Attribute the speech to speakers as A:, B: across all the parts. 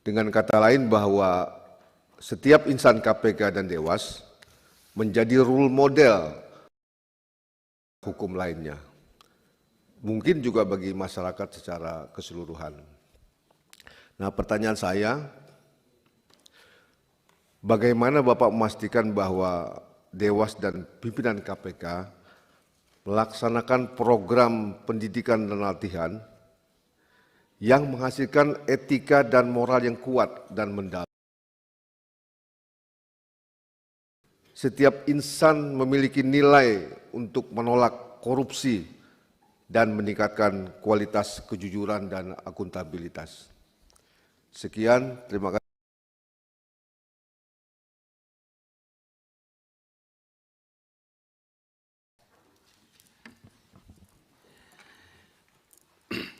A: Dengan kata lain bahwa setiap insan KPK dan Dewas menjadi role model hukum lainnya. Mungkin juga bagi masyarakat secara keseluruhan. Nah, pertanyaan saya, bagaimana Bapak memastikan bahwa Dewas dan pimpinan KPK melaksanakan program pendidikan dan latihan yang menghasilkan etika dan moral yang kuat dan mendalam. Setiap insan memiliki nilai untuk menolak korupsi dan meningkatkan kualitas kejujuran dan akuntabilitas. Sekian, terima kasih.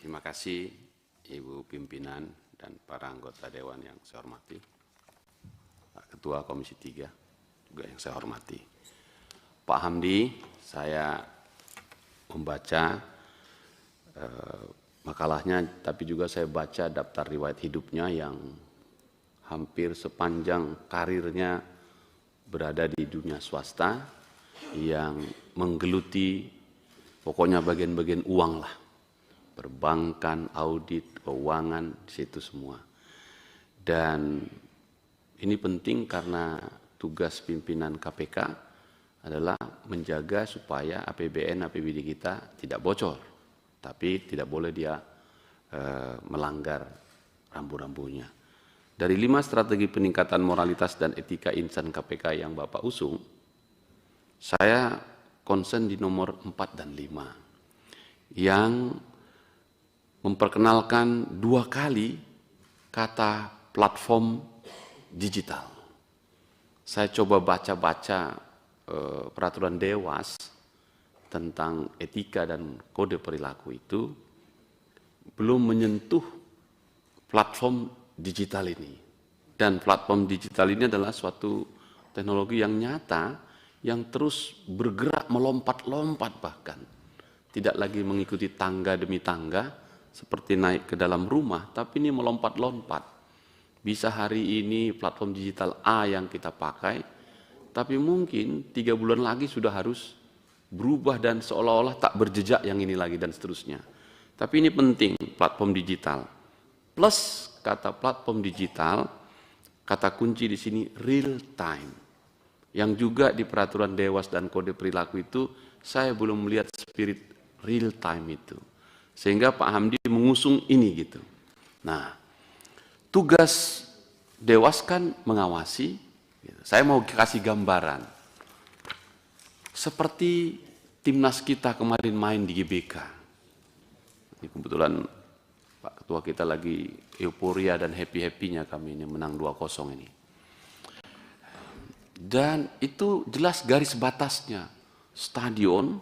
B: Terima kasih Ibu Pimpinan dan para anggota Dewan yang saya hormati, Pak Ketua Komisi 3 juga yang saya hormati. Pak Hamdi, saya membaca makalahnya, tapi juga saya baca daftar riwayat hidupnya yang hampir sepanjang karirnya berada di dunia swasta, yang menggeluti pokoknya bagian-bagian uang lah. Perbankan, audit, keuangan, di situ semua. Dan ini penting karena tugas pimpinan KPK adalah menjaga supaya APBN, APBD kita tidak bocor. Tapi tidak boleh dia melanggar rambu-rambunya. Dari 5 strategi peningkatan moralitas dan etika insan KPK yang Bapak usung, saya concern di nomor 4 dan 5. Yang memperkenalkan 2 kali kata platform digital. Saya coba baca-baca peraturan Dewas tentang etika dan kode perilaku itu, belum menyentuh platform digital ini. Dan platform digital ini adalah suatu teknologi yang nyata, yang terus bergerak melompat-lompat bahkan. Tidak lagi mengikuti tangga demi tangga, seperti naik ke dalam rumah, tapi ini melompat-lompat. Bisa hari ini platform digital A yang kita pakai, tapi mungkin 3 bulan lagi sudah harus berubah dan seolah-olah tak berjejak yang ini lagi dan seterusnya. Tapi ini penting, platform digital. Plus kata platform digital, kata kunci di sini real time. Yang juga di peraturan Dewas dan kode perilaku itu, saya belum melihat spirit real time itu. Sehingga Pak Hamdi mengusung ini gitu. Nah, tugas Dewas kan mengawasi. Gitu. Saya mau kasih gambaran. Seperti timnas kita kemarin main di GBK. Ini kebetulan Pak Ketua kita lagi euforia dan happy-happynya kami ini menang 2-0 ini. Dan itu jelas garis batasnya. Stadion,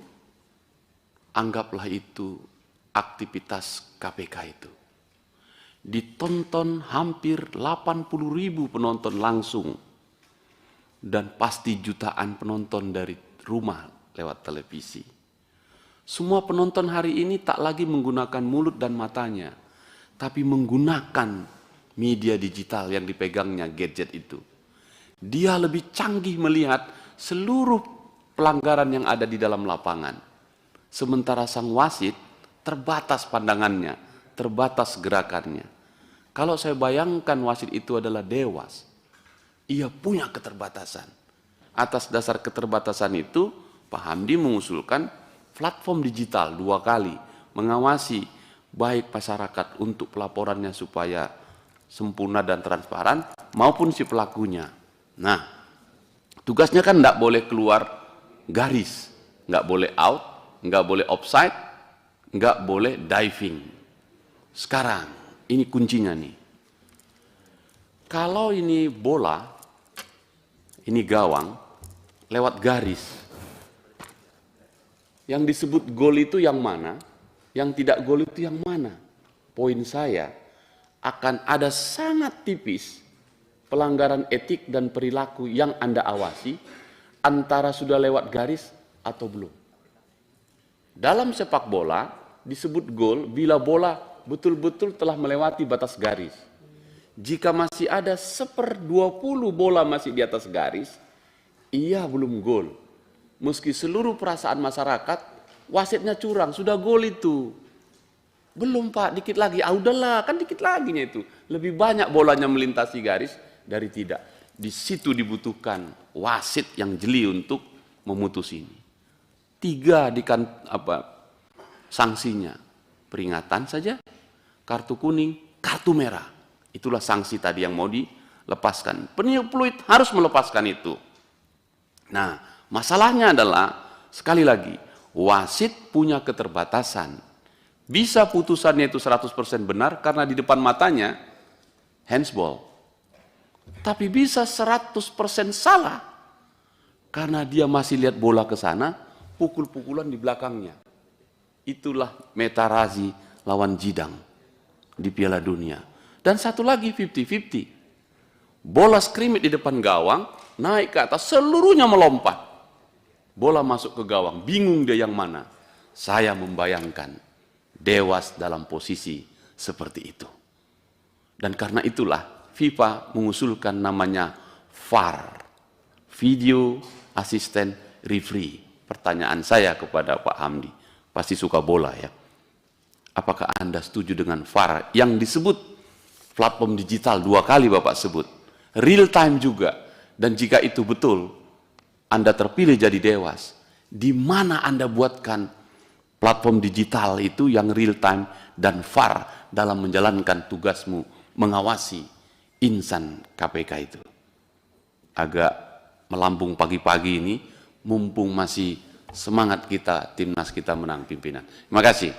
B: anggaplah itu aktivitas KPK itu. Ditonton hampir 80.000 penonton langsung. Dan pasti jutaan penonton dari rumah lewat televisi. Semua penonton hari ini tak lagi menggunakan mulut dan matanya, tapi menggunakan media digital yang dipegangnya, gadget itu. Dia lebih canggih melihat seluruh pelanggaran yang ada di dalam lapangan. Sementara sang wasit terbatas pandangannya, terbatas gerakannya. Kalau saya bayangkan wasit itu adalah Dewas, ia punya keterbatasan. Atas dasar keterbatasan itu, Pak Hamdi mengusulkan platform digital 2 kali, mengawasi baik masyarakat untuk pelaporannya supaya sempurna dan transparan, maupun si pelakunya. Nah, tugasnya kan tidak boleh keluar garis, nggak boleh out, nggak boleh offside, nggak boleh diving. Sekarang, ini kuncinya nih. Kalau ini bola, ini gawang, lewat garis, yang disebut gol itu yang mana, yang tidak gol itu yang mana? Poin saya, akan ada sangat tipis pelanggaran etik dan perilaku yang Anda awasi, antara sudah lewat garis atau belum. Dalam sepak bola, disebut gol bila bola betul-betul telah melewati batas garis. Jika masih ada 1/20 bola masih di atas garis, ia belum gol. Meski seluruh perasaan masyarakat, wasitnya curang, sudah gol itu. Belum Pak, dikit lagi. Ah udahlah, kan dikit laginya itu. Lebih banyak bolanya melintasi garis dari tidak. Di situ dibutuhkan wasit yang jeli untuk memutus ini. 3 sanksinya. Peringatan saja, kartu kuning, kartu merah. Itulah sanksi tadi yang mau dilepaskan. Peniup peluit harus melepaskan itu. Nah, masalahnya adalah, sekali lagi, wasit punya keterbatasan. Bisa putusannya itu 100% benar karena di depan matanya handsball. Tapi bisa 100% salah karena dia masih lihat bola ke sana, pukul-pukulan di belakangnya. Itulah Metarazzi lawan Zidane di Piala Dunia. Dan satu lagi 50-50. Bola skrimmit di depan gawang, naik ke atas, seluruhnya melompat. Bola masuk ke gawang, bingung dia yang mana. Saya membayangkan Dewas dalam posisi seperti itu. Dan karena itulah FIFA mengusulkan namanya VAR, Video Assistant Referee. Pertanyaan saya kepada Pak Hamdi, pasti suka bola ya. Apakah Anda setuju dengan VAR yang disebut platform digital 2 kali Bapak sebut, real time juga, dan jika itu betul Anda terpilih jadi Dewas, di mana Anda buatkan platform digital itu yang real time dan VAR dalam menjalankan tugasmu mengawasi insan KPK itu? Agak melambung pagi-pagi ini, mumpung masih semangat kita, timnas kita menang pimpinan. Terima kasih.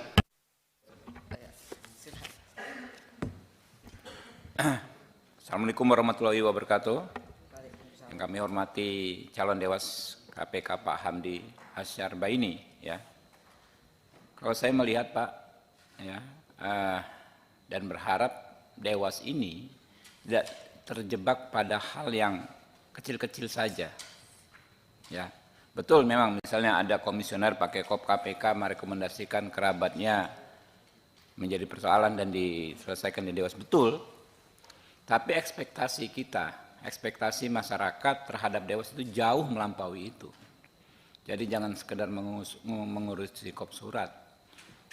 C: Assalamualaikum warahmatullahi wabarakatuh. Yang kami hormati calon Dewas KPK Pak Hamdi Asyarbaini ya. Kalau saya melihat Pak ya, dan berharap Dewas ini tidak terjebak pada hal yang kecil-kecil saja. Ya, betul memang misalnya ada komisioner pakai kop KPK merekomendasikan kerabatnya menjadi persoalan dan diselesaikan di Dewas, betul. Tapi ekspektasi kita, ekspektasi masyarakat terhadap Dewas itu jauh melampaui itu. Jadi jangan sekedar mengurusi kop surat,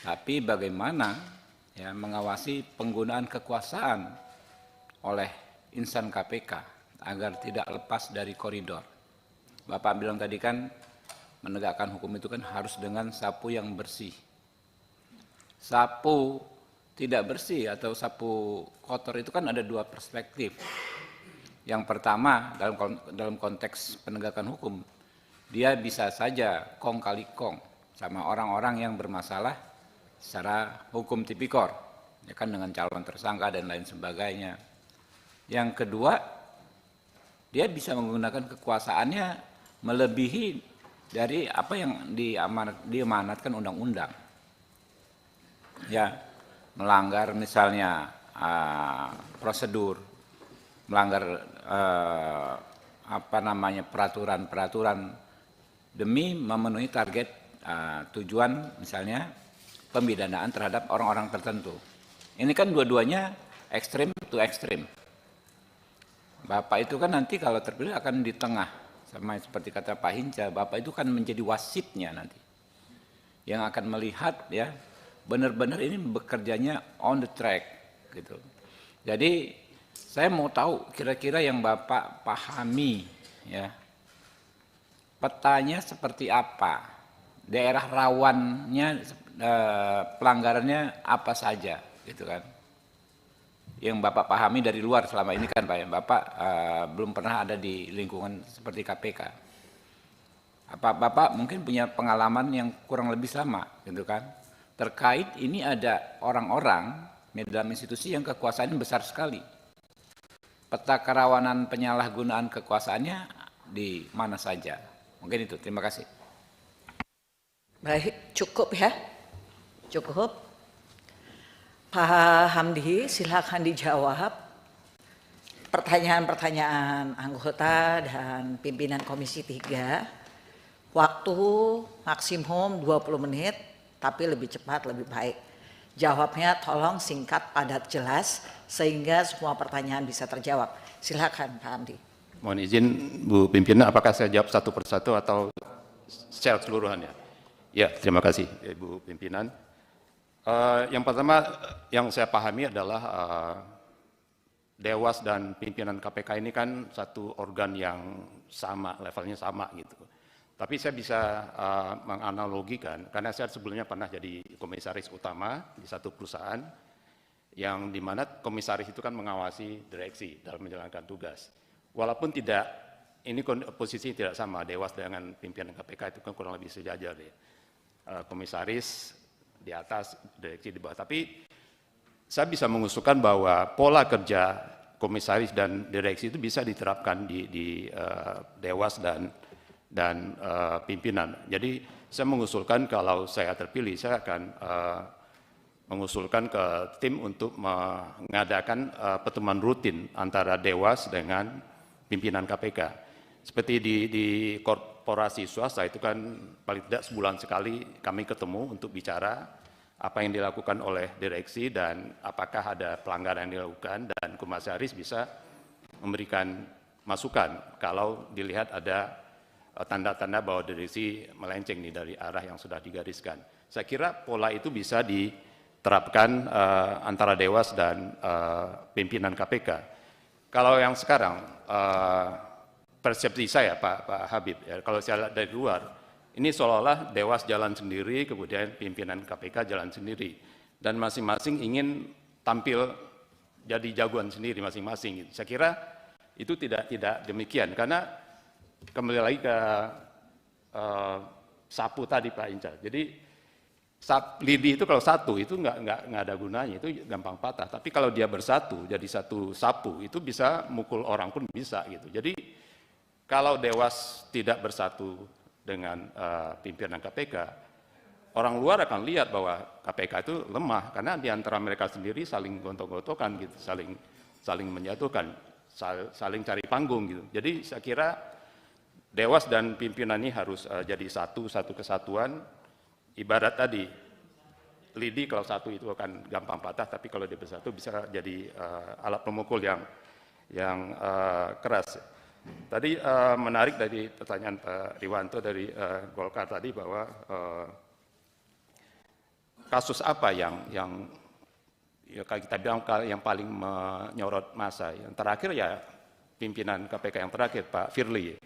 C: tapi bagaimana ya mengawasi penggunaan kekuasaan oleh insan KPK agar tidak lepas dari koridor. Bapak bilang tadi kan menegakkan hukum itu kan harus dengan sapu yang bersih. Sapu tidak bersih atau sapu kotor itu kan ada 2 perspektif. Yang pertama dalam konteks penegakan hukum, dia bisa saja kong kali kong sama orang-orang yang bermasalah secara hukum tipikor, ya kan, dengan calon tersangka dan lain sebagainya. Yang kedua, dia bisa menggunakan kekuasaannya melebihi dari apa yang diamanatkan undang-undang. Ya, melanggar misalnya prosedur, melanggar peraturan-peraturan demi memenuhi target tujuan misalnya pemidanaan terhadap orang-orang tertentu. Ini kan dua-duanya ekstrim to ekstrim. Bapak itu kan nanti kalau terpilih akan di tengah, sama seperti kata Pak Hinca, Bapak itu kan menjadi wasitnya nanti, yang akan melihat ya benar-benar ini bekerjanya on the track gitu. Jadi saya mau tahu kira-kira yang Bapak pahami ya, petanya seperti apa, daerah rawannya, pelanggarannya apa saja gitu kan, yang Bapak pahami dari luar selama ini kan Pak ya, Bapak belum pernah ada di lingkungan seperti KPK. Apa Bapak mungkin punya pengalaman yang kurang lebih sama gitu kan, terkait ini ada orang-orang di dalam institusi yang kekuasaannya besar sekali. Peta kerawanan penyalahgunaan kekuasaannya di mana saja. Mungkin itu, terima kasih.
D: Baik, cukup ya. Cukup. Pak Hamdi, silakan dijawab pertanyaan-pertanyaan anggota dan pimpinan Komisi 3. Waktu maksimum 20 menit, tapi lebih cepat lebih baik. Jawabnya tolong singkat, padat, jelas, sehingga semua pertanyaan bisa terjawab. Silakan Pak Hamdi.
E: Mohon izin Bu Pimpinan, apakah saya jawab satu persatu atau secara keseluruhannya? Ya, terima kasih Ibu Pimpinan. Yang pertama yang saya pahami adalah Dewas dan pimpinan KPK ini kan satu organ yang sama, levelnya sama gitu. Tapi saya bisa menganalogikan, karena saya sebelumnya pernah jadi komisaris utama di satu perusahaan, yang dimana komisaris itu kan mengawasi direksi dalam menjalankan tugas. Walaupun tidak, ini posisi tidak sama, Dewas dengan pimpinan KPK itu kan kurang lebih sejajar ya. Komisaris di atas, direksi di bawah. Tapi saya bisa mengusulkan bahwa pola kerja komisaris dan direksi itu bisa diterapkan di Dewas dan pimpinan. Jadi saya mengusulkan kalau saya terpilih, saya akan mengusulkan ke tim untuk mengadakan pertemuan rutin antara Dewas dengan pimpinan KPK. Seperti di korporasi swasta itu kan paling tidak sebulan sekali kami ketemu untuk bicara apa yang dilakukan oleh direksi dan apakah ada pelanggaran yang dilakukan, dan komisaris bisa memberikan masukan kalau dilihat ada tanda-tanda bahwa direksi melenceng nih dari arah yang sudah digariskan. Saya kira pola itu bisa diterapkan antara Dewas dan pimpinan KPK. Kalau yang sekarang, persepsi saya Pak Habib, ya, kalau saya lihat dari luar, ini seolah-olah Dewas jalan sendiri, kemudian pimpinan KPK jalan sendiri. Dan masing-masing ingin tampil jadi jagoan sendiri masing-masing. Saya kira itu tidak demikian. Karena kembali lagi ke sapu tadi Pak Inca. Jadi lidi itu kalau satu itu nggak ada gunanya, itu gampang patah. Tapi kalau dia bersatu jadi satu sapu, itu bisa mukul orang pun bisa gitu. Jadi kalau Dewas tidak bersatu dengan pimpinan KPK, orang luar akan lihat bahwa KPK itu lemah karena di antara mereka sendiri saling gontok-gontokan gitu, saling menjatuhkan, saling cari panggung gitu. Jadi saya kira Dewas dan pimpinan ini harus jadi satu kesatuan. Ibarat tadi lidi kalau satu itu akan gampang patah, tapi kalau dia bersatu bisa jadi alat pemukul yang keras. Tadi menarik dari pertanyaan Pak Riwanto dari Golkar tadi bahwa kasus apa yang ya kita bilang yang paling menyorot massa. Yang terakhir ya pimpinan KPK yang terakhir Pak Firly.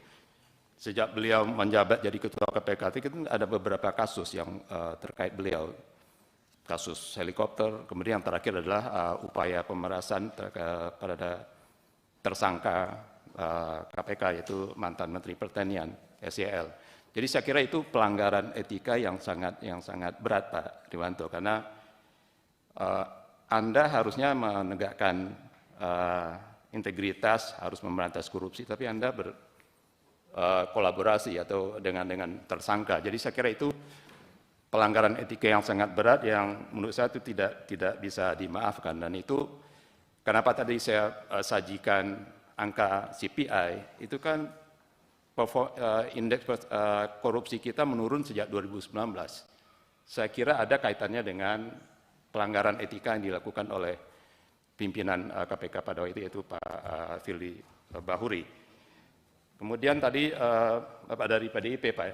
E: Sejak beliau menjabat jadi ketua KPK itu ada beberapa kasus yang terkait beliau. Kasus helikopter, kemudian yang terakhir adalah upaya pemerasan pada tersangka KPK, yaitu mantan Menteri Pertanian SYL. Jadi saya kira itu pelanggaran etika yang sangat berat Pak Riwanto, karena Anda harusnya menegakkan integritas, harus memberantas korupsi, tapi Anda berkolaborasi atau dengan tersangka. Jadi saya kira itu pelanggaran etika yang sangat berat yang menurut saya itu tidak bisa dimaafkan. Dan itu kenapa tadi saya sajikan angka CPI, itu kan indeks korupsi kita menurun sejak 2019. Saya kira ada kaitannya dengan pelanggaran etika yang dilakukan oleh pimpinan KPK pada waktu itu, yaitu Pak Firly Bahuri. Kemudian tadi Bapak dari PDIP, Pak,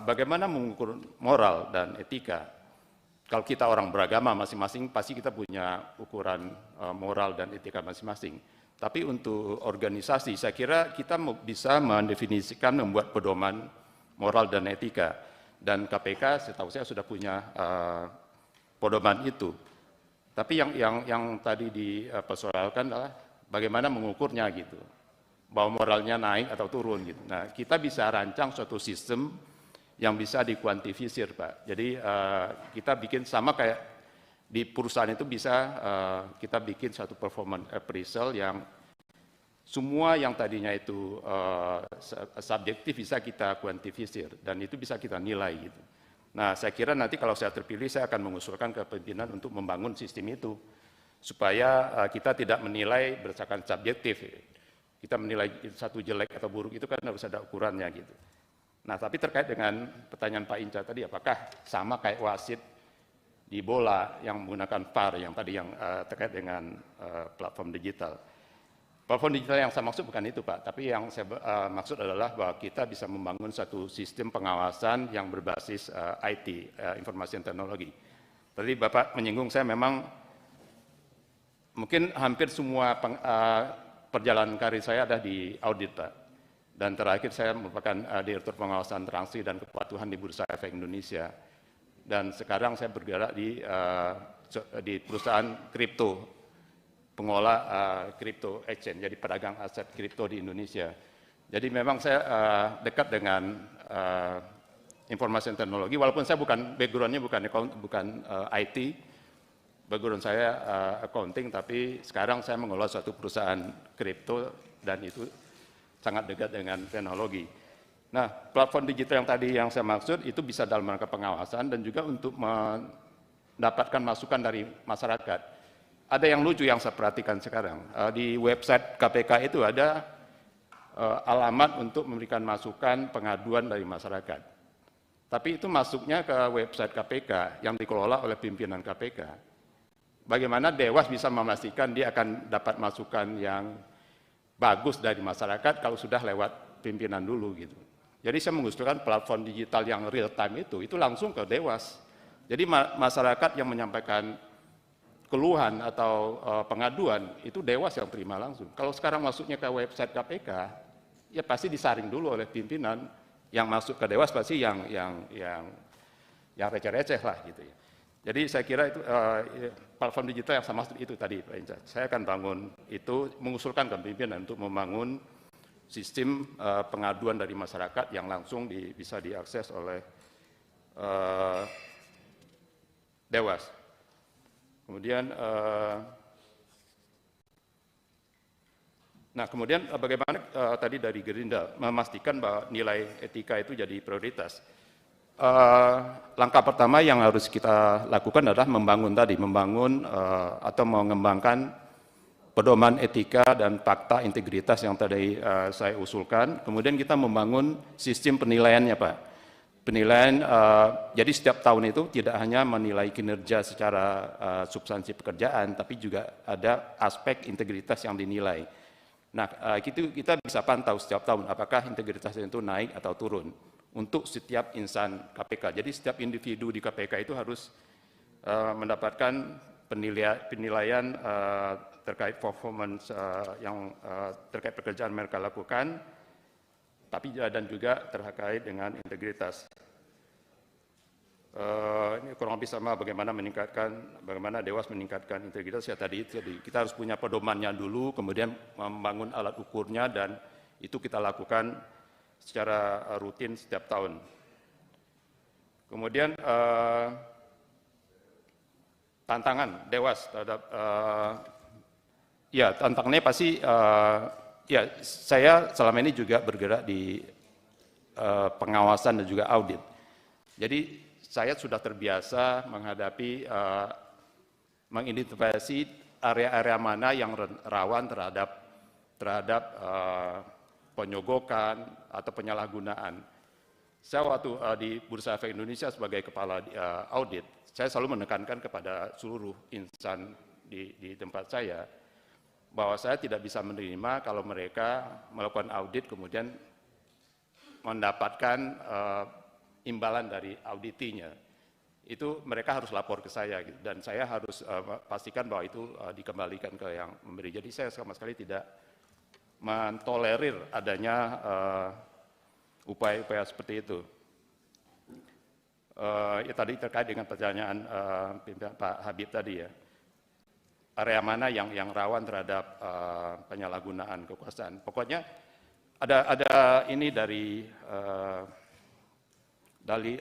E: bagaimana mengukur moral dan etika? Kalau kita orang beragama masing-masing, pasti kita punya ukuran moral dan etika masing-masing. Tapi untuk organisasi, saya kira kita bisa mendefinisikan, membuat pedoman moral dan etika. Dan KPK, setahu saya sudah punya pedoman itu. Tapi yang tadi dipersoalkan adalah bagaimana mengukurnya gitu, bahwa moralnya naik atau turun gitu. Nah, kita bisa rancang suatu sistem yang bisa dikuantifisir, Pak. Jadi kita bikin sama kayak di perusahaan itu bisa kita bikin satu performance appraisal yang semua yang tadinya itu subjektif bisa kita kuantifisir dan itu bisa kita nilai gitu. Nah, saya kira nanti kalau saya terpilih saya akan mengusulkan ke pimpinan untuk membangun sistem itu supaya kita tidak menilai berdasarkan subjektif. Kita menilai satu jelek atau buruk itu kan harus ada ukurannya gitu. Nah, tapi terkait dengan pertanyaan Pak Inca tadi, apakah sama kayak wasit di bola yang menggunakan VAR yang tadi yang terkait dengan platform digital. Platform digital yang saya maksud bukan itu Pak, tapi yang saya maksud adalah bahwa kita bisa membangun satu sistem pengawasan yang berbasis IT, informasi dan teknologi. Tadi Bapak menyinggung saya memang mungkin hampir semua perjalanan karir saya ada di audit Pak. Dan terakhir saya merupakan Direktur Pengawasan Transaksi dan Kepatuhan di Bursa Efek Indonesia. Dan sekarang saya bergerak di perusahaan kripto, pengolah kripto exchange, jadi pedagang aset kripto di Indonesia. Jadi memang saya dekat dengan informasi dan teknologi, walaupun saya background-nya bukan IT, background saya accounting, tapi sekarang saya mengelola suatu perusahaan kripto dan itu sangat dekat dengan teknologi. Nah, platform digital yang tadi yang saya maksud itu bisa dalam rangka pengawasan dan juga untuk mendapatkan masukan dari masyarakat. Ada yang lucu yang saya perhatikan sekarang, di website KPK itu ada alamat untuk memberikan masukan pengaduan dari masyarakat. Tapi itu masuknya ke website KPK yang dikelola oleh pimpinan KPK. Bagaimana Dewas bisa memastikan dia akan dapat masukan yang bagus dari masyarakat kalau sudah lewat pimpinan dulu gitu. Jadi saya mengusulkan platform digital yang real time itu langsung ke Dewas. Jadi masyarakat yang menyampaikan keluhan atau pengaduan itu Dewas yang terima langsung. Kalau sekarang masuknya ke website KPK, ya pasti disaring dulu oleh pimpinan. Yang masuk ke Dewas pasti yang receh-receh lah gitu ya. Jadi saya kira itu platform digital yang sama itu tadi Pak Inca. Saya akan bangun itu, mengusulkan ke pimpinan untuk membangun sistem pengaduan dari masyarakat yang langsung bisa diakses oleh Dewas. Kemudian, kemudian bagaimana tadi dari Gerindra memastikan bahwa nilai etika itu jadi prioritas. Langkah pertama yang harus kita lakukan adalah membangun atau mengembangkan pedoman etika dan fakta integritas yang tadi saya usulkan. Kemudian kita membangun sistem penilaiannya Pak. Penilaian, jadi setiap tahun itu tidak hanya menilai kinerja secara substansi pekerjaan, tapi juga ada aspek integritas yang dinilai. Nah, itu kita bisa pantau setiap tahun apakah integritas itu naik atau turun untuk setiap insan KPK. Jadi setiap individu di KPK itu harus mendapatkan penilaian terkait performance yang terkait pekerjaan mereka lakukan, tapi dan juga terkait dengan integritas. Ini kurang lebih sama bagaimana Dewas meningkatkan integritas ya tadi kita harus punya pedomannya dulu, kemudian membangun alat ukurnya dan itu kita lakukan secara rutin setiap tahun. Kemudian tantangan Dewas terhadap ya tantangannya pasti ya, saya selama ini juga bergerak di pengawasan dan juga audit. Jadi saya sudah terbiasa menghadapi, mengidentifikasi area-area mana yang rawan terhadap penyogokan atau penyalahgunaan. Saya waktu di Bursa Efek Indonesia sebagai kepala audit, saya selalu menekankan kepada seluruh insan di tempat saya, bahwa saya tidak bisa menerima kalau mereka melakukan audit kemudian mendapatkan imbalan dari auditinya. Itu mereka harus lapor ke saya gitu. Dan saya harus pastikan bahwa itu dikembalikan ke yang memberi. Jadi saya sama sekali tidak mentolerir adanya upaya-upaya seperti itu. Ya tadi terkait dengan pertanyaan Pak Habib tadi ya. Area mana yang rawan terhadap penyalahgunaan kekuasaan. Pokoknya ada ini dari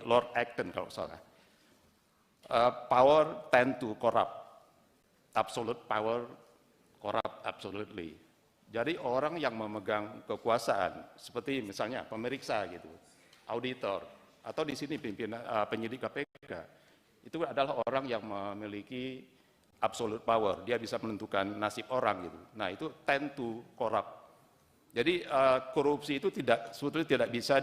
E: Lord Acton kalau salah. Power tend to corrupt. Absolute power corrupt absolutely. Jadi orang yang memegang kekuasaan seperti misalnya pemeriksa gitu, auditor atau di sini pimpinan penyidik KPK itu adalah orang yang memiliki absolute power. Dia bisa menentukan nasib orang gitu. Nah, itu tend to corrupt. Jadi korupsi itu sebetulnya tidak bisa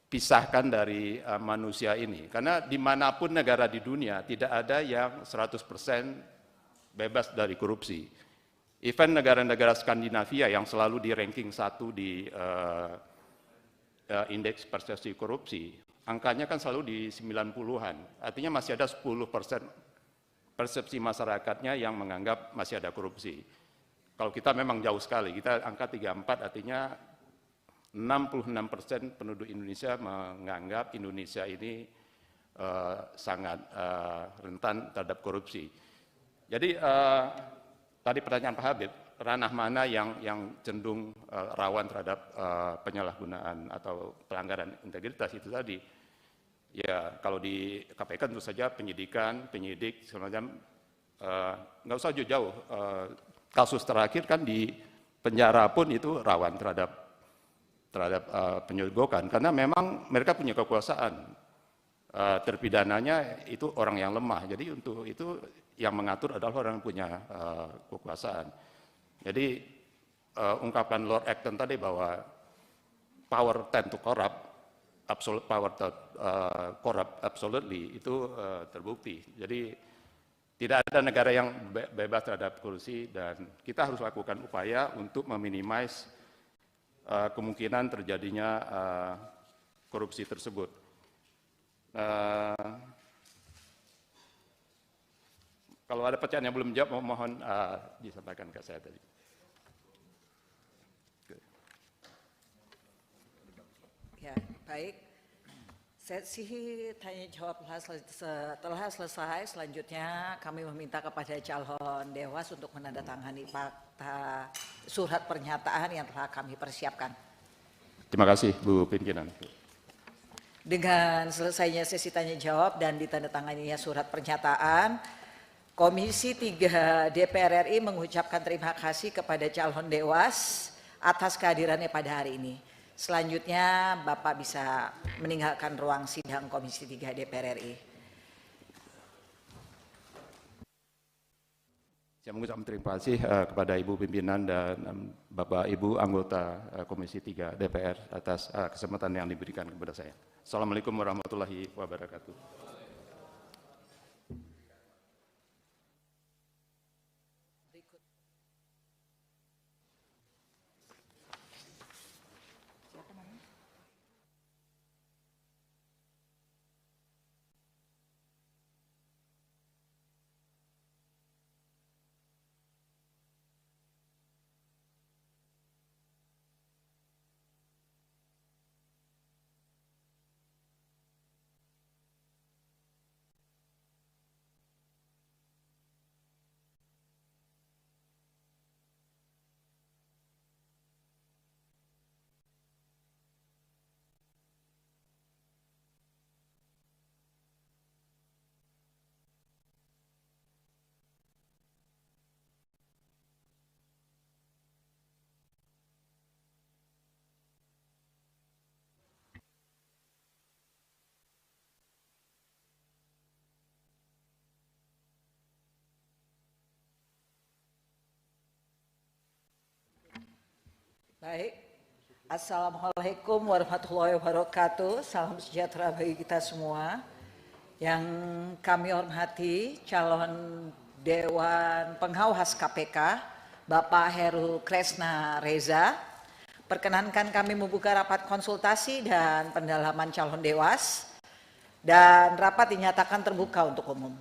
E: pisahkan dari manusia ini. Karena dimanapun negara di dunia tidak ada yang 100% bebas dari korupsi. Even negara-negara Skandinavia yang selalu di ranking 1 di indeks persepsi korupsi, angkanya kan selalu di 90-an. Artinya masih ada 10% persepsi masyarakatnya yang menganggap masih ada korupsi. Kalau kita memang jauh sekali, kita angka 34, artinya 66% penduduk Indonesia menganggap Indonesia ini sangat rentan terhadap korupsi. Jadi tadi pertanyaan Pak Habib, ranah mana yang cenderung rawan terhadap penyalahgunaan atau pelanggaran integritas itu tadi. Ya, kalau di KPK tentu saja penyidik, semacam nggak usah jauh-jauh. Kasus terakhir kan di penjara pun itu rawan terhadap penyegokan, karena memang mereka punya kekuasaan. Terpidananya itu orang yang lemah, jadi untuk itu yang mengatur adalah orang yang punya kekuasaan. Jadi ungkapan Lord Acton tadi bahwa power tend to corrupt, absolute power corrupt absolutely, itu terbukti. Jadi tidak ada negara yang bebas terhadap korupsi, dan kita harus lakukan upaya untuk meminimais kemungkinan terjadinya korupsi tersebut. Kalau ada pertanyaan yang belum jawab, mohon disampaikan ke saya tadi.
D: Ya, baik. Sesi tanya jawab telah selesai. Selanjutnya kami meminta kepada calon Dewas untuk menandatangani fakta surat pernyataan yang telah kami persiapkan.
E: Terima kasih, Bu Pimpinan.
D: Dengan selesainya sesi tanya jawab dan ditandatanganinya surat pernyataan, Komisi 3 DPR RI mengucapkan terima kasih kepada calon Dewas atas kehadirannya pada hari ini. Selanjutnya Bapak bisa meninggalkan ruang sidang Komisi 3 DPR RI.
E: Saya mengucapkan terima kasih kepada Ibu Pimpinan dan Bapak Ibu anggota Komisi 3 DPR atas kesempatan yang diberikan kepada saya. Assalamualaikum warahmatullahi wabarakatuh.
D: Baik, Assalamualaikum warahmatullahi wabarakatuh. Salam sejahtera bagi kita semua. Yang kami hormati calon Dewan Pengawas KPK, Bapak Heru Kresna Reza. Perkenankan kami membuka rapat konsultasi dan pendalaman calon Dewas, dan rapat dinyatakan terbuka untuk umum.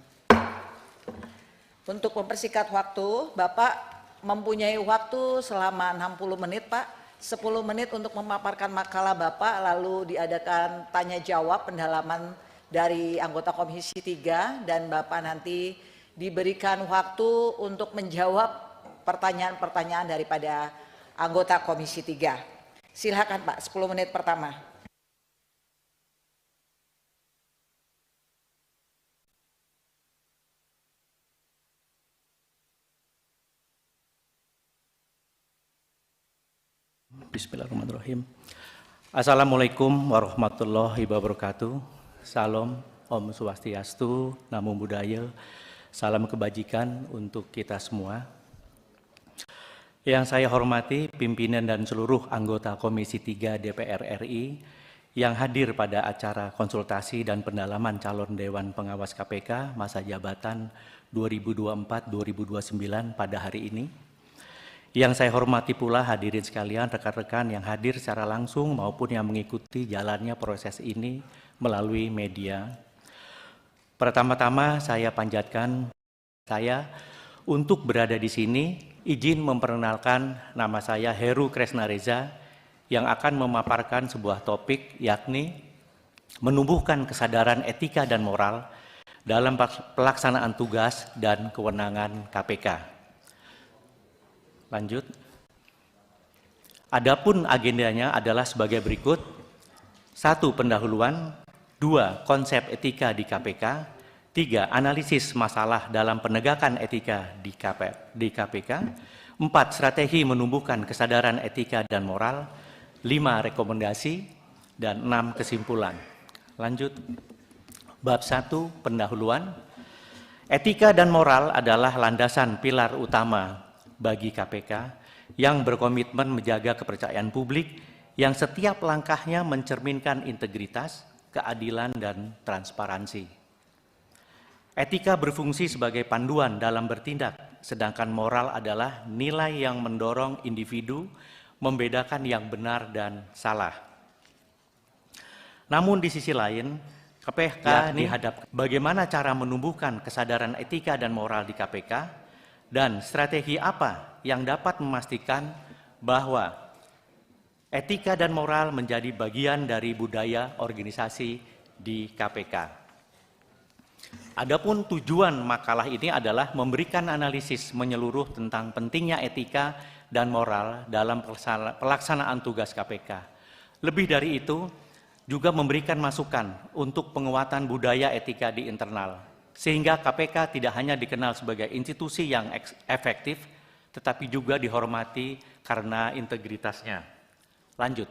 D: Untuk mempersingkat waktu, Bapak mempunyai waktu selama 60 menit, Pak. 10 menit untuk memaparkan makalah Bapak, lalu diadakan tanya jawab pendalaman dari anggota Komisi 3, dan Bapak nanti diberikan waktu untuk menjawab pertanyaan-pertanyaan daripada anggota Komisi 3. Silakan Pak, 10 menit pertama.
F: Bismillahirrahmanirrahim. Assalamualaikum warahmatullahi wabarakatuh. Salam, Om Swastiastu, Namo Buddhaya, salam kebajikan untuk kita semua. Yang saya hormati pimpinan dan seluruh anggota Komisi 3 DPR RI yang hadir pada acara konsultasi dan pendalaman calon Dewan Pengawas KPK masa jabatan 2024-2029 pada hari ini. Yang saya hormati pula hadirin sekalian, rekan-rekan yang hadir secara langsung maupun yang mengikuti jalannya proses ini melalui media. Pertama-tama saya panjatkan saya untuk berada di sini, izin memperkenalkan nama saya Heru Kresnareza yang akan memaparkan sebuah topik yakni menumbuhkan kesadaran etika dan moral dalam pelaksanaan tugas dan kewenangan KPK. Lanjut. Adapun agendanya adalah sebagai berikut. 1. Pendahuluan. 2. Konsep etika di KPK. 3. Analisis masalah dalam penegakan etika di KPK. 4. Strategi menumbuhkan kesadaran etika dan moral. 5. Rekomendasi. Dan 6. Kesimpulan. Lanjut. Bab 1. Pendahuluan. Etika dan moral adalah landasan pilar utama bagi KPK yang berkomitmen menjaga kepercayaan publik yang setiap langkahnya mencerminkan integritas, keadilan, dan transparansi. Etika berfungsi sebagai panduan dalam bertindak, sedangkan moral adalah nilai yang mendorong individu membedakan yang benar dan salah. Namun di sisi lain, KPK dihadapkan bagaimana cara menumbuhkan kesadaran etika dan moral di KPK dan strategi apa yang dapat memastikan bahwa etika dan moral menjadi bagian dari budaya organisasi di KPK. Adapun tujuan makalah ini adalah memberikan analisis menyeluruh tentang pentingnya etika dan moral dalam pelaksanaan tugas KPK. Lebih dari itu, juga memberikan masukan untuk penguatan budaya etika di internal, sehingga KPK tidak hanya dikenal sebagai institusi yang efektif, tetapi juga dihormati karena integritasnya. Lanjut.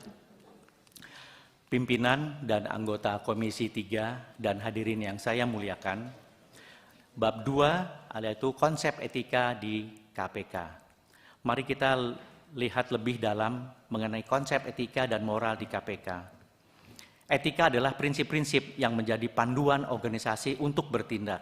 F: Pimpinan dan anggota Komisi 3 dan hadirin yang saya muliakan, bab 2 yaitu konsep etika di KPK. Mari kita lihat lebih dalam mengenai konsep etika dan moral di KPK. Etika adalah prinsip-prinsip yang menjadi panduan organisasi untuk bertindak.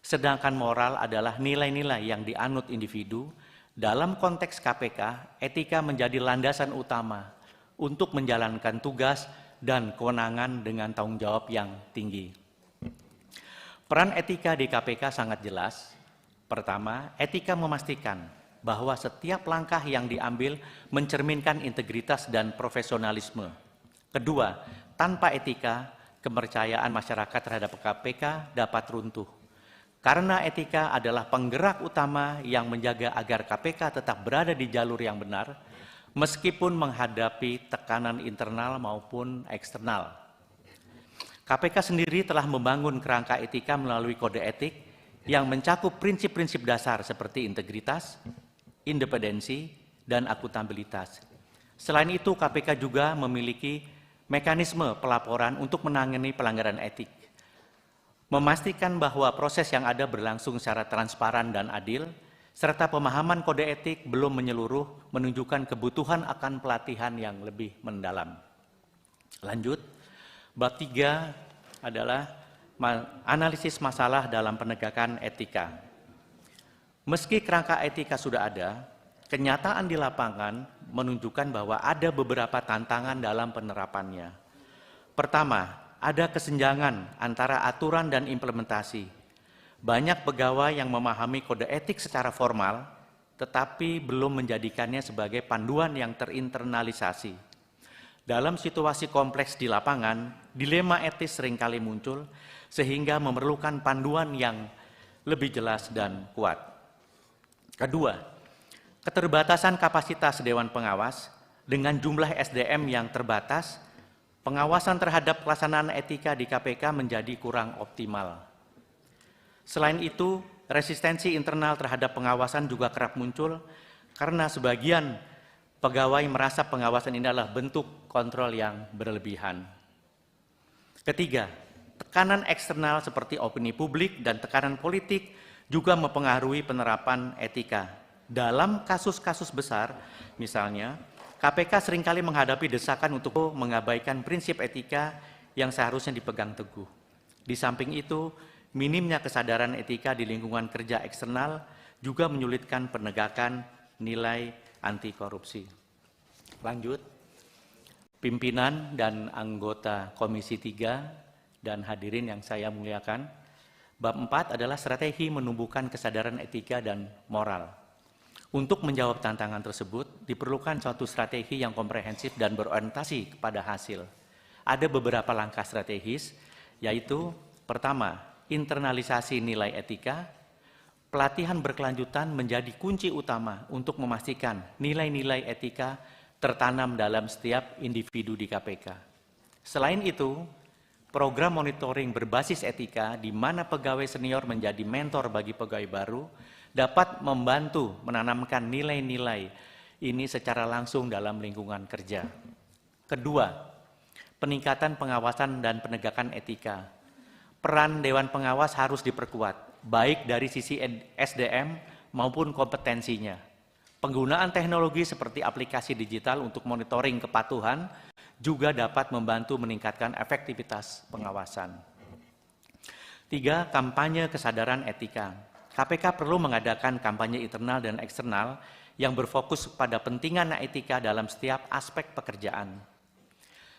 F: Sedangkan moral adalah nilai-nilai yang dianut individu. Dalam konteks KPK, etika menjadi landasan utama untuk menjalankan tugas dan kewenangan dengan tanggung jawab yang tinggi. Peran etika di KPK sangat jelas. Pertama, etika memastikan bahwa setiap langkah yang diambil mencerminkan integritas dan profesionalisme. Kedua, tanpa etika, kepercayaan masyarakat terhadap KPK dapat runtuh. Karena etika adalah penggerak utama yang menjaga agar KPK tetap berada di jalur yang benar, meskipun menghadapi tekanan internal maupun eksternal. KPK sendiri telah membangun kerangka etika melalui kode etik yang mencakup prinsip-prinsip dasar seperti integritas, independensi, dan akuntabilitas. Selain itu, KPK juga memiliki mekanisme pelaporan untuk menangani pelanggaran etik, memastikan bahwa proses yang ada berlangsung secara transparan dan adil, serta pemahaman kode etik belum menyeluruh menunjukkan kebutuhan akan pelatihan yang lebih mendalam. Lanjut, bab 3 adalah analisis masalah dalam penegakan etika. Meski kerangka etika sudah ada, kenyataan di lapangan menunjukkan bahwa ada beberapa tantangan dalam penerapannya. Pertama, ada kesenjangan antara aturan dan implementasi. Banyak pegawai yang memahami kode etik secara formal, tetapi belum menjadikannya sebagai panduan yang terinternalisasi. Dalam situasi kompleks di lapangan, dilema etis seringkali muncul, sehingga memerlukan panduan yang lebih jelas dan kuat. Kedua, keterbatasan kapasitas Dewan Pengawas dengan jumlah SDM yang terbatas, pengawasan terhadap pelaksanaan etika di KPK menjadi kurang optimal. Selain itu, resistensi internal terhadap pengawasan juga kerap muncul karena sebagian pegawai merasa pengawasan ini adalah bentuk kontrol yang berlebihan. Ketiga, tekanan eksternal seperti opini publik dan tekanan politik juga mempengaruhi penerapan etika. Dalam kasus-kasus besar, misalnya KPK seringkali menghadapi desakan untuk mengabaikan prinsip etika yang seharusnya dipegang teguh. Di samping itu, minimnya kesadaran etika di lingkungan kerja eksternal juga menyulitkan penegakan nilai anti korupsi. Lanjut, pimpinan dan anggota Komisi 3 dan hadirin yang saya muliakan, bab 4 adalah strategi menumbuhkan kesadaran etika dan moral. Untuk menjawab tantangan tersebut, diperlukan suatu strategi yang komprehensif dan berorientasi kepada hasil. Ada beberapa langkah strategis, yaitu pertama, internalisasi nilai etika. Pelatihan berkelanjutan menjadi kunci utama untuk memastikan nilai-nilai etika tertanam dalam setiap individu di KPK. Selain itu, program monitoring berbasis etika di mana pegawai senior menjadi mentor bagi pegawai baru dapat membantu menanamkan nilai-nilai ini secara langsung dalam lingkungan kerja. Kedua, peningkatan pengawasan dan penegakan etika. Peran Dewan Pengawas harus diperkuat, baik dari sisi SDM maupun kompetensinya. Penggunaan teknologi seperti aplikasi digital untuk monitoring kepatuhan juga dapat membantu meningkatkan efektivitas pengawasan. 3. Kampanye kesadaran etika. KPK perlu mengadakan kampanye internal dan eksternal yang berfokus pada pentingan etika dalam setiap aspek pekerjaan.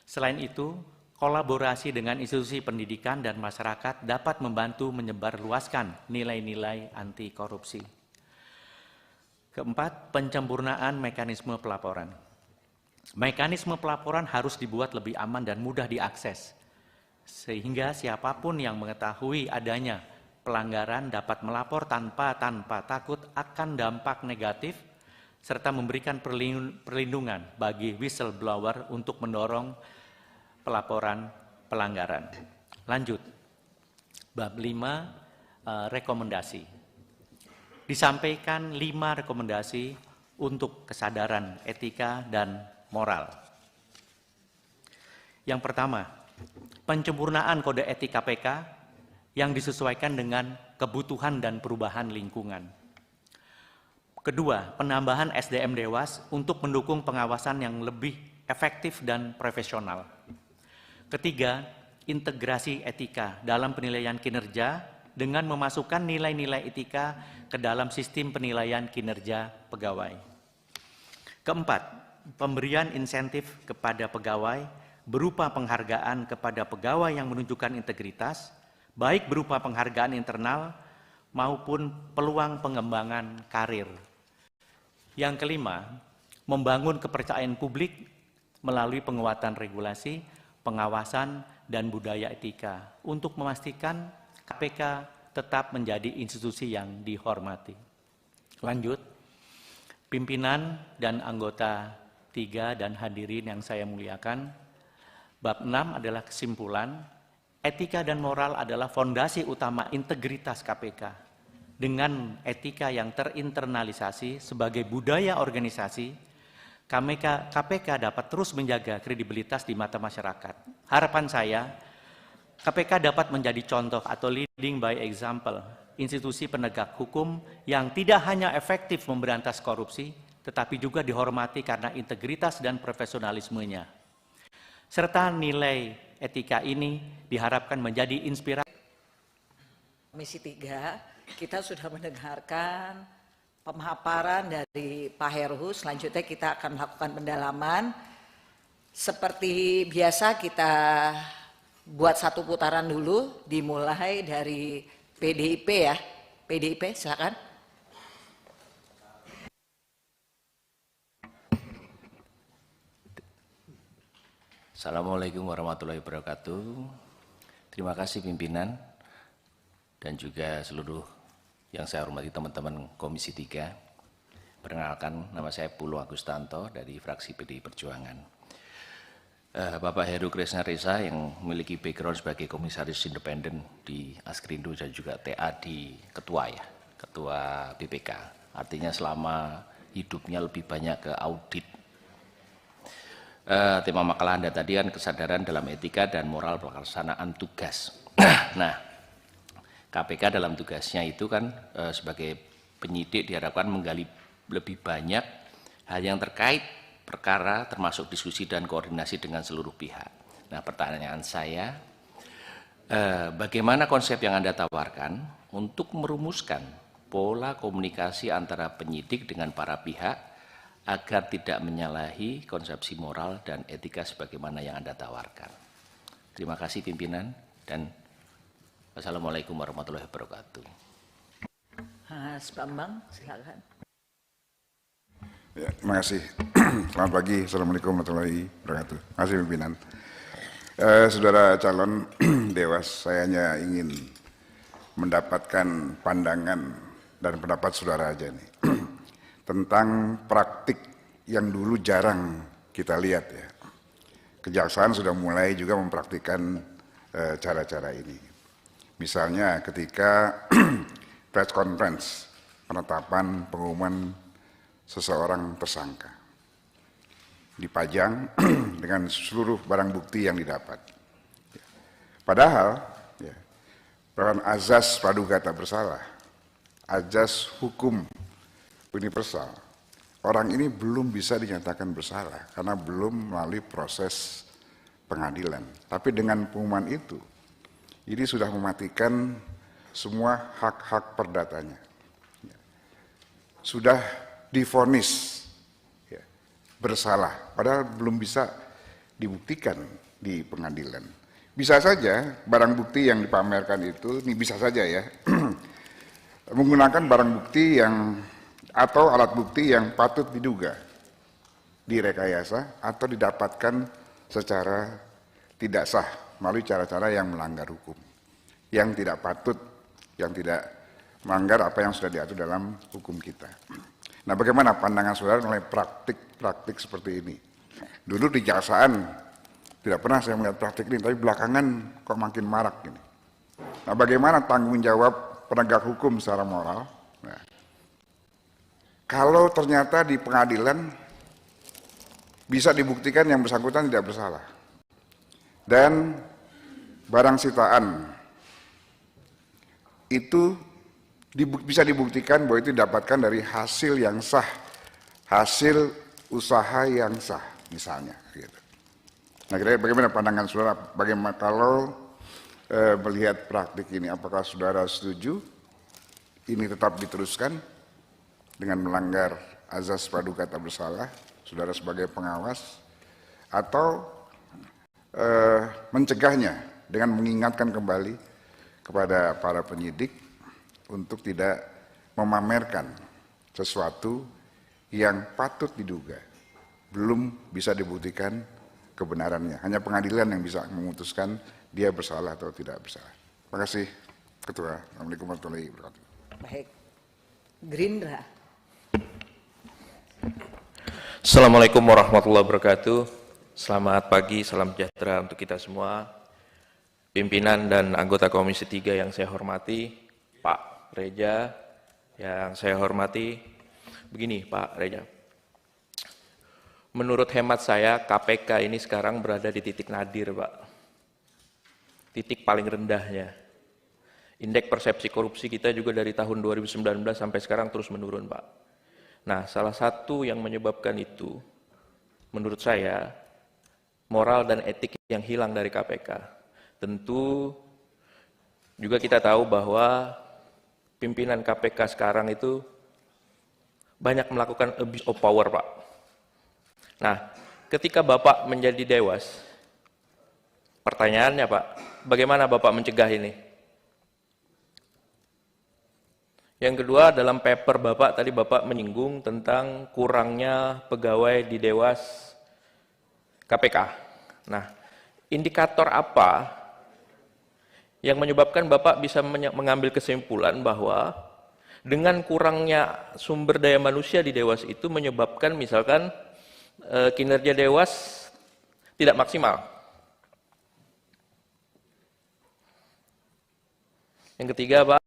F: Selain itu, kolaborasi dengan institusi pendidikan dan masyarakat dapat membantu menyebarluaskan nilai-nilai anti korupsi. Keempat, penyempurnaan mekanisme pelaporan. Mekanisme pelaporan harus dibuat lebih aman dan mudah diakses, sehingga siapapun yang mengetahui adanya pelanggaran dapat melapor tanpa takut akan dampak negatif, serta memberikan perlindungan bagi whistleblower untuk mendorong pelaporan pelanggaran. Lanjut, bab 5, rekomendasi. Disampaikan 5 rekomendasi untuk kesadaran etika dan moral. Yang pertama, penyempurnaan kode etik KPK yang disesuaikan dengan kebutuhan dan perubahan lingkungan. Kedua, penambahan SDM Dewas untuk mendukung pengawasan yang lebih efektif dan profesional. Ketiga, integrasi etika dalam penilaian kinerja dengan memasukkan nilai-nilai etika ke dalam sistem penilaian kinerja pegawai. Keempat, pemberian insentif kepada pegawai berupa penghargaan kepada pegawai yang menunjukkan integritas, baik berupa penghargaan internal maupun peluang pengembangan karir. Yang kelima, membangun kepercayaan publik melalui penguatan regulasi, pengawasan, dan budaya etika untuk memastikan KPK tetap menjadi institusi yang dihormati. Lanjut, pimpinan dan anggota 3 dan hadirin yang saya muliakan, bab 6 adalah kesimpulan. Etika dan moral adalah fondasi utama integritas KPK. Dengan etika yang terinternalisasi sebagai budaya organisasi, KPK dapat terus menjaga kredibilitas di mata masyarakat. Harapan saya, KPK dapat menjadi contoh atau leading by example, institusi penegak hukum yang tidak hanya efektif memberantas korupsi, tetapi juga dihormati karena integritas dan profesionalismenya. Serta nilai etika ini diharapkan menjadi inspirasi.
D: Komisi 3, kita sudah mendengarkan pemaparan dari Pak Heru. Selanjutnya kita akan melakukan pendalaman. Seperti biasa kita buat satu putaran dulu, dimulai dari PDIP ya. PDIP silakan.
G: Assalamualaikum warahmatullahi wabarakatuh. Terima kasih pimpinan dan juga seluruh yang saya hormati teman-teman Komisi 3. Perkenalkan, nama saya Pulo Agustanto dari fraksi PDI Perjuangan. Bapak Heru Kresna Reza yang memiliki background sebagai komisaris independen di Askrindo dan juga TA di Ketua BPK. Artinya selama hidupnya lebih banyak ke audit. Tema makalah Anda tadi kan kesadaran dalam etika dan moral pelaksanaan tugas. Nah, KPK dalam tugasnya itu kan sebagai penyidik diharapkan menggali lebih banyak hal yang terkait perkara termasuk diskusi dan koordinasi dengan seluruh pihak. Nah, pertanyaan saya, bagaimana konsep yang Anda tawarkan untuk merumuskan pola komunikasi antara penyidik dengan para pihak agar tidak menyalahi konsepsi moral dan etika sebagaimana yang Anda tawarkan? Terima kasih pimpinan dan wassalamualaikum warahmatullahi wabarakatuh.
D: Mas Bambang, silakan.
H: Ya, terima kasih. Selamat pagi. Assalamualaikum warahmatullahi wabarakatuh. Terima kasih pimpinan. Saudara calon Dewas, saya hanya ingin mendapatkan pandangan dan pendapat saudara aja nih tentang praktik yang dulu jarang kita lihat ya. Kejaksaan sudah mulai juga mempraktikkan cara-cara ini. Misalnya ketika press conference penetapan pengumuman seseorang tersangka dipajang dengan seluruh barang bukti yang didapat. Padahal ya, peran azas praduga tak bersalah, azas hukum universal, orang ini belum bisa dinyatakan bersalah karena belum melalui proses pengadilan. Tapi dengan pengumuman itu, ini sudah mematikan semua hak-hak perdatanya. Sudah divonis ya, bersalah, padahal belum bisa dibuktikan di pengadilan. Bisa saja barang bukti yang dipamerkan itu, ini bisa saja ya, menggunakan barang bukti yang atau alat bukti yang patut diduga direkayasa atau didapatkan secara tidak sah melalui cara-cara yang melanggar hukum, yang tidak patut, yang tidak melanggar apa yang sudah diatur dalam hukum kita. Nah, bagaimana pandangan saudara mengenai praktik-praktik seperti ini? Dulu di Kejaksaan tidak pernah saya melihat praktik ini, tapi belakangan kok makin marak ini. Nah, bagaimana tanggung jawab penegak hukum secara moral? Nah, kalau ternyata di pengadilan bisa dibuktikan yang bersangkutan tidak bersalah, dan barang sitaan itu bisa dibuktikan bahwa itu didapatkan dari hasil yang sah, hasil usaha yang sah, misalnya. Gitu. Nah, kira-kira bagaimana pandangan saudara? Bagaimana kalau melihat praktik ini? Apakah saudara setuju ini tetap diteruskan dengan melanggar azas praduga tak bersalah, saudara sebagai pengawas, atau mencegahnya dengan mengingatkan kembali kepada para penyidik untuk tidak memamerkan sesuatu yang patut diduga belum bisa dibuktikan kebenarannya. Hanya pengadilan yang bisa memutuskan dia bersalah atau tidak bersalah. Terima kasih Ketua. Assalamualaikum warahmatullahi wabarakatuh.
D: Baik, Gerindra.
I: Assalamualaikum warahmatullahi wabarakatuh. Selamat pagi, salam sejahtera untuk kita semua. Pimpinan dan anggota Komisi 3 yang saya hormati, Pak Reja, yang saya hormati, begini Pak Reja, menurut hemat saya KPK ini sekarang berada di titik nadir Pak, titik paling rendahnya. Indeks persepsi korupsi kita juga dari tahun 2019 sampai sekarang terus menurun Pak. Nah, salah satu yang menyebabkan itu, menurut saya, moral dan etik yang hilang dari KPK. Tentu juga kita tahu bahwa pimpinan KPK sekarang itu banyak melakukan abuse of power, Pak. Nah, ketika Bapak menjadi Dewas, pertanyaannya Pak, bagaimana Bapak mencegah ini? Yang kedua, dalam paper Bapak, tadi Bapak menyinggung tentang kurangnya pegawai di Dewas KPK. Nah, indikator apa yang menyebabkan Bapak bisa mengambil kesimpulan bahwa dengan kurangnya sumber daya manusia di Dewas itu menyebabkan misalkan kinerja Dewas tidak maksimal. Yang ketiga Pak,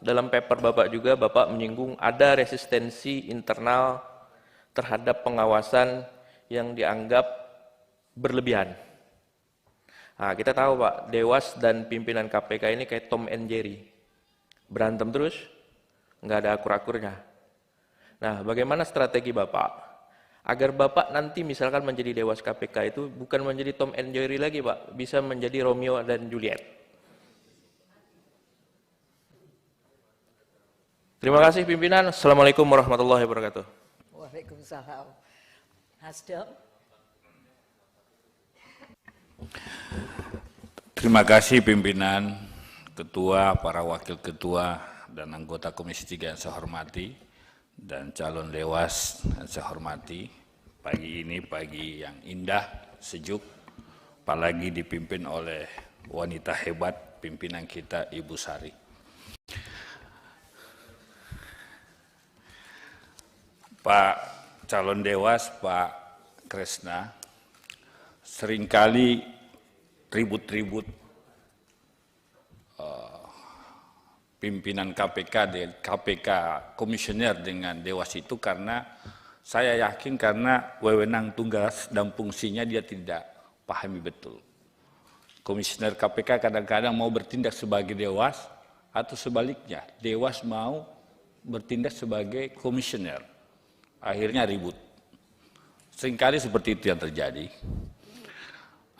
I: dalam paper Bapak juga Bapak menyinggung ada resistensi internal terhadap pengawasan yang dianggap berlebihan. Nah, kita tahu Pak, Dewas dan pimpinan KPK ini kayak Tom and Jerry. Berantem terus, nggak ada akur-akurnya. Nah, bagaimana strategi Bapak agar Bapak nanti misalkan menjadi Dewas KPK itu bukan menjadi Tom and Jerry lagi Pak, bisa menjadi Romeo dan Juliet. Terima kasih pimpinan. Assalamualaikum warahmatullahi wabarakatuh.
D: Waalaikumsalam. Hasdem.
J: Terima kasih pimpinan, ketua, para wakil ketua, dan anggota Komisi 3 yang saya hormati, dan calon dewas yang saya hormati. Pagi ini pagi yang indah, sejuk, apalagi dipimpin oleh wanita hebat, pimpinan kita Ibu Sari. Pak calon dewas, Pak Kresna, seringkali ribut-ribut pimpinan KPK komisioner dengan dewas itu karena saya yakin karena wewenang tugas dan fungsinya dia tidak pahami betul. Komisioner KPK kadang-kadang mau bertindak sebagai dewas atau sebaliknya, dewas mau bertindak sebagai komisioner. Akhirnya ribut. Seringkali seperti itu yang terjadi.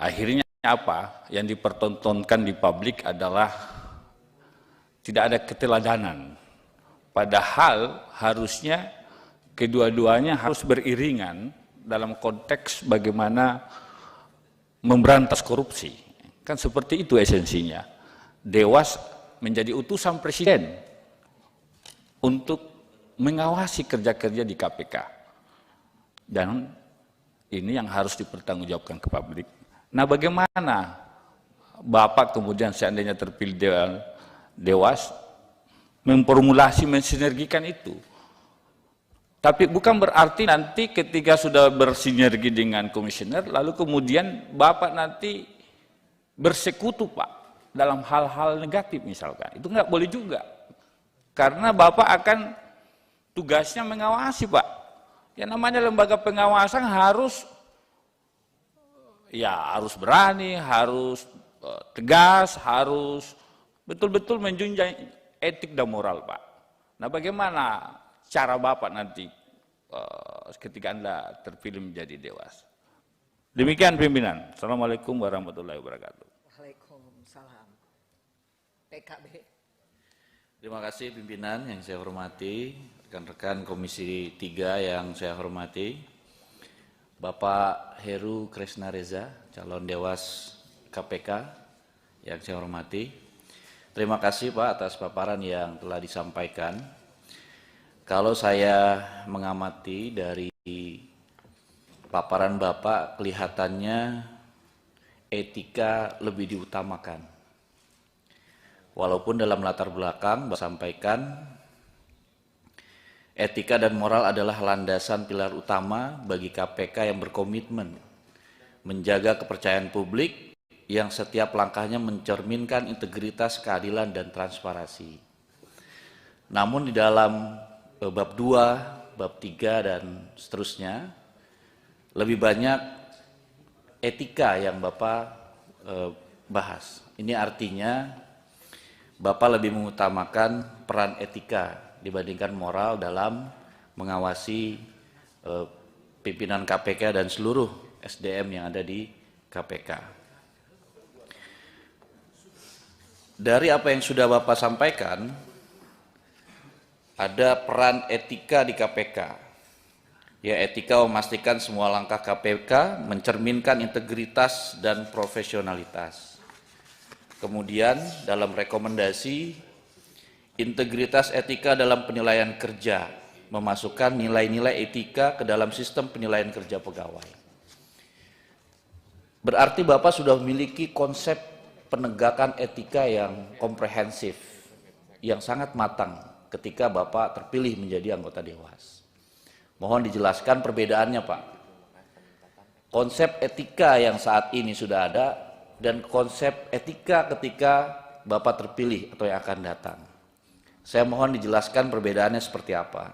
J: Akhirnya apa? Yang dipertontonkan di publik adalah tidak ada keteladanan. Padahal harusnya kedua-duanya harus beriringan dalam konteks bagaimana memberantas korupsi. Kan seperti itu esensinya. Dewas menjadi utusan presiden untuk mengawasi kerja-kerja di KPK. Dan ini yang harus dipertanggungjawabkan ke publik. Nah, bagaimana Bapak kemudian seandainya terpilih dewas memformulasi, mensinergikan itu? Tapi bukan berarti nanti ketika sudah bersinergi dengan komisioner, lalu kemudian Bapak nanti bersekutu Pak dalam hal-hal negatif misalkan. Itu nggak boleh juga. Karena Bapak akan tugasnya mengawasi Pak. Yang namanya lembaga pengawasan harus berani, harus tegas, harus betul-betul menjunjung etik dan moral Pak. Nah, bagaimana cara Bapak nanti ketika Anda terpilih menjadi dewas? Demikian pimpinan. Assalamualaikum warahmatullahi wabarakatuh.
D: Waalaikumsalam. PKB.
K: Terima kasih pimpinan yang saya hormati, rekan-rekan Komisi 3 yang saya hormati, Bapak Heru Kresna Reza, calon dewas KPK yang saya hormati. Terima kasih Pak atas paparan yang telah disampaikan. Kalau saya mengamati dari paparan Bapak, kelihatannya etika lebih diutamakan. Walaupun dalam latar belakang Bapak sampaikan etika dan moral adalah landasan pilar utama bagi KPK yang berkomitmen menjaga kepercayaan publik yang setiap langkahnya mencerminkan integritas, keadilan, dan transparansi. Namun di dalam bab 2, bab 3, dan seterusnya, lebih banyak etika yang Bapak bahas. Ini artinya Bapak lebih mengutamakan peran etika dibandingkan moral dalam mengawasi pimpinan KPK dan seluruh SDM yang ada di KPK. Dari apa yang sudah Bapak sampaikan, ada peran etika di KPK. Ya, etika memastikan semua langkah KPK mencerminkan integritas dan profesionalitas. Kemudian dalam rekomendasi, integritas etika dalam penilaian kerja, memasukkan nilai-nilai etika ke dalam sistem penilaian kerja pegawai. Berarti Bapak sudah memiliki konsep penegakan etika yang komprehensif, yang sangat matang ketika Bapak terpilih menjadi anggota Dewas. Mohon dijelaskan perbedaannya Pak. Konsep etika yang saat ini sudah ada dan konsep etika ketika Bapak terpilih atau yang akan datang. Saya mohon dijelaskan perbedaannya seperti apa.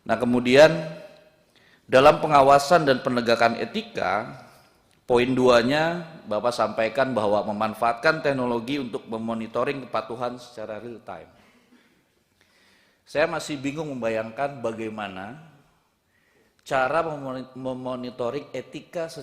K: Nah, kemudian dalam pengawasan dan penegakan etika, poin 2-nya Bapak sampaikan bahwa memanfaatkan teknologi untuk memonitoring kepatuhan secara real time. Saya masih bingung membayangkan bagaimana cara memonitoring etika secara